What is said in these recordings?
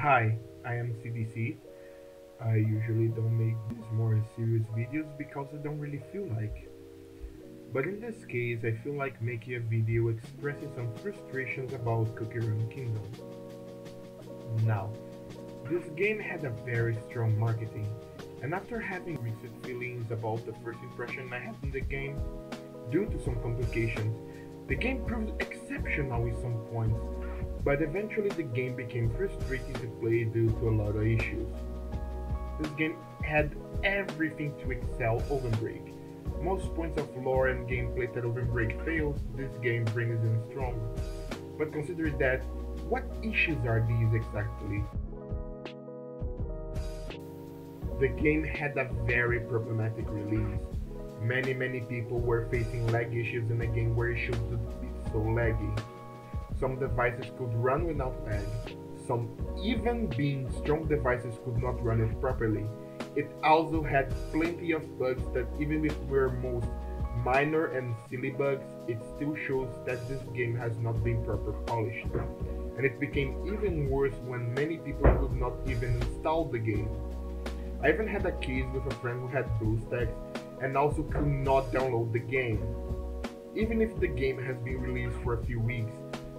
Hi, I am CDC. I usually don't make these more serious videos because I don't really feel like. But in this case, I feel like making a video expressing some frustrations about Cookie Run Kingdom. Now, this game had a very strong marketing, and after having mixed feelings about the first impression I had in the game, due to some complications, the game proved exceptional in some points, but eventually the game became frustrating to play due to a lot of issues. This game had everything to excel Ovenbreak. Most points of lore and gameplay that Ovenbreak fails, this game brings in strong. But consider that, what issues are these exactly? The game had a very problematic release. Many people were facing lag issues in a game where it should be so laggy. Some devices could run without lag. Some, even being strong devices, could not run it properly. It also had plenty of bugs that, even if were most minor and silly bugs, it still shows that this game has not been properly polished. And it became even worse when many people could not even install the game. I even had a case with a friend who had BlueStacks and also could not download the game. Even if the game has been released for a few weeks,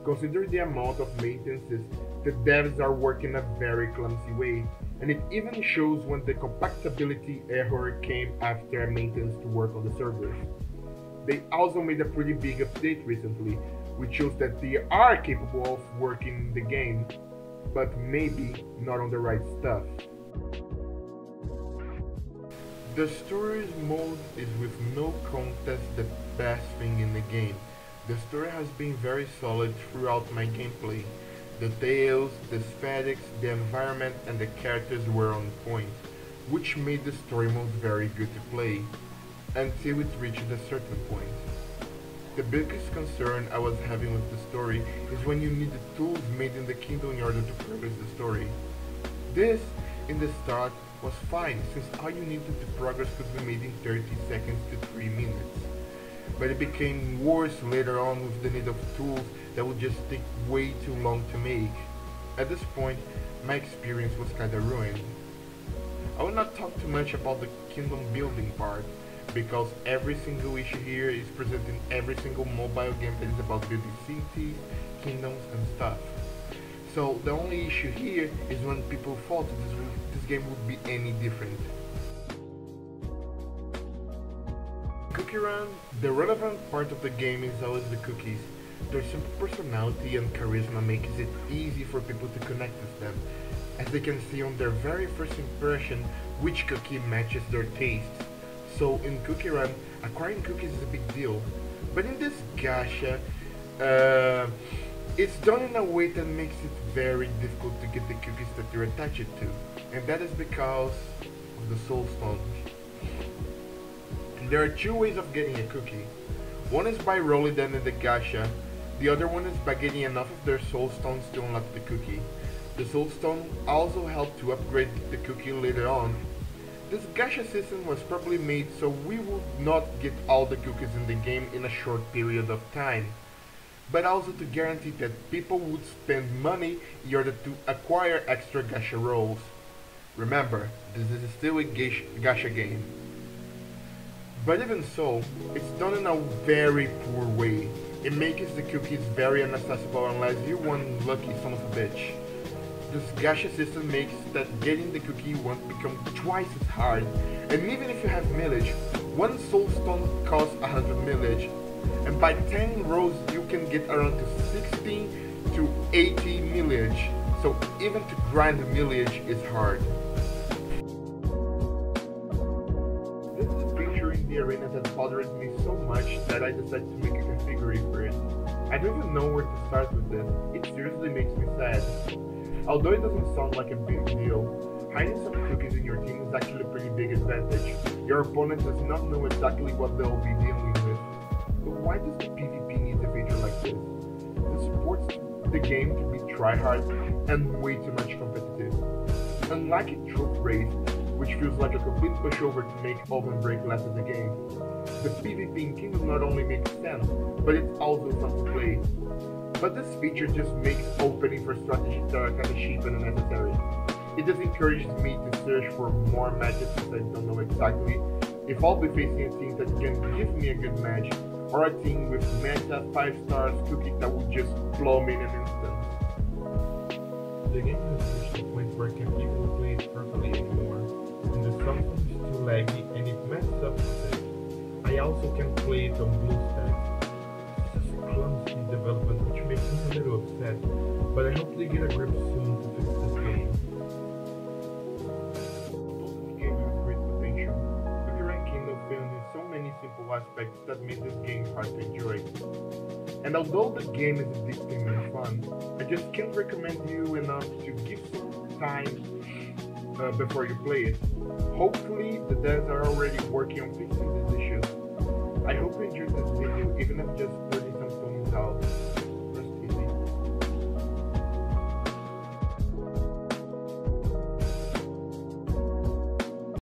consider the amount of maintenances, the devs are working a very clumsy way, and it even shows when the compatibility error came after maintenance to work on the servers. They also made a pretty big update recently, which shows that they are capable of working the game, but maybe not on the right stuff. The story mode is with no contest the best thing in the game. The story has been very solid throughout my gameplay. The tales, the aesthetics, the environment and the characters were on point, which made the story mode very good to play, until it reached a certain point. The biggest concern I was having with the story is when you need the tools made in the kingdom in order to progress the story. This, in the start, was fine, since all you needed to progress could be made in 30 seconds to 3 minutes. But it became worse later on with the need of tools that would just take way too long to make. At this point, my experience was kinda ruined. I will not talk too much about the kingdom building part, because every single issue here is present in every single mobile game that is about building cities, kingdoms and stuff. So the only issue here is when people thought this game would be any different. Cookie Run, the relevant part of the game is always the cookies. Their simple personality and charisma makes it easy for people to connect with them, as they can see on their very first impression which cookie matches their taste. So in Cookie Run, acquiring cookies is a big deal. But in this gacha, it's done in a way that makes it very difficult to get the cookies that you're attached to, and that is because of the soul stone. There are two ways of getting a cookie. One is by rolling them in the gacha, the other one is by getting enough of their soul stones to unlock the cookie. The soul stone also help to upgrade the cookie later on. This gacha system was probably made so we would not get all the cookies in the game in a short period of time, but also to guarantee that people would spend money in order to acquire extra gacha rolls. Remember, this is still a gacha game. But even so, it's done in a very poor way. It makes the cookies very inaccessible unless you're one lucky son of a bitch. This gacha system makes that getting the cookie won't become twice as hard, and even if you have millage, one soul stone costs 100 millage, and by 10 rolls you can get around to 60 to 80 millage, so even to grind millage is hard. This is a feature in the arena that bothered me so much that I decided to make a configuration for it. I don't even know where to start with this, it seriously makes me sad. Although it doesn't sound like a big deal, hiding some cookies in your team is actually a pretty big advantage. Your opponent does not know exactly what they'll be dealing with. But why does the PvP need a feature like this? This supports the game to be tryhard and way too much competitive. Unlike a troop race, which feels like a complete pushover to make Ovenbreak last as a game, the PvP in Kingdom not only makes sense, but it's also fun to play. but this feature just makes opening for strategy start kind of cheap and unnecessary. It just encourages me to search for more matches since I don't know exactly if I'll be facing a team that can give me a good match, or a team with meta 5 stars cookies that will just blow me in an instant. The game has reached a point where I can't even play it properly anymore, and the sometimes too laggy and it messes up with it. I also can't play it on blue stacks. It's just clumsy development which makes me a little upset, but I hope they get a grip soon to fix this game. Although this game has great potential, the ranking is found in so many simple aspects that make this game hard to enjoy. And although the game is addicting and fun, I just can't recommend you enough to give some time before you play it. Hopefully the devs are already working on fixing these issues. I hope you enjoyed this video even if just putting some thumbs out.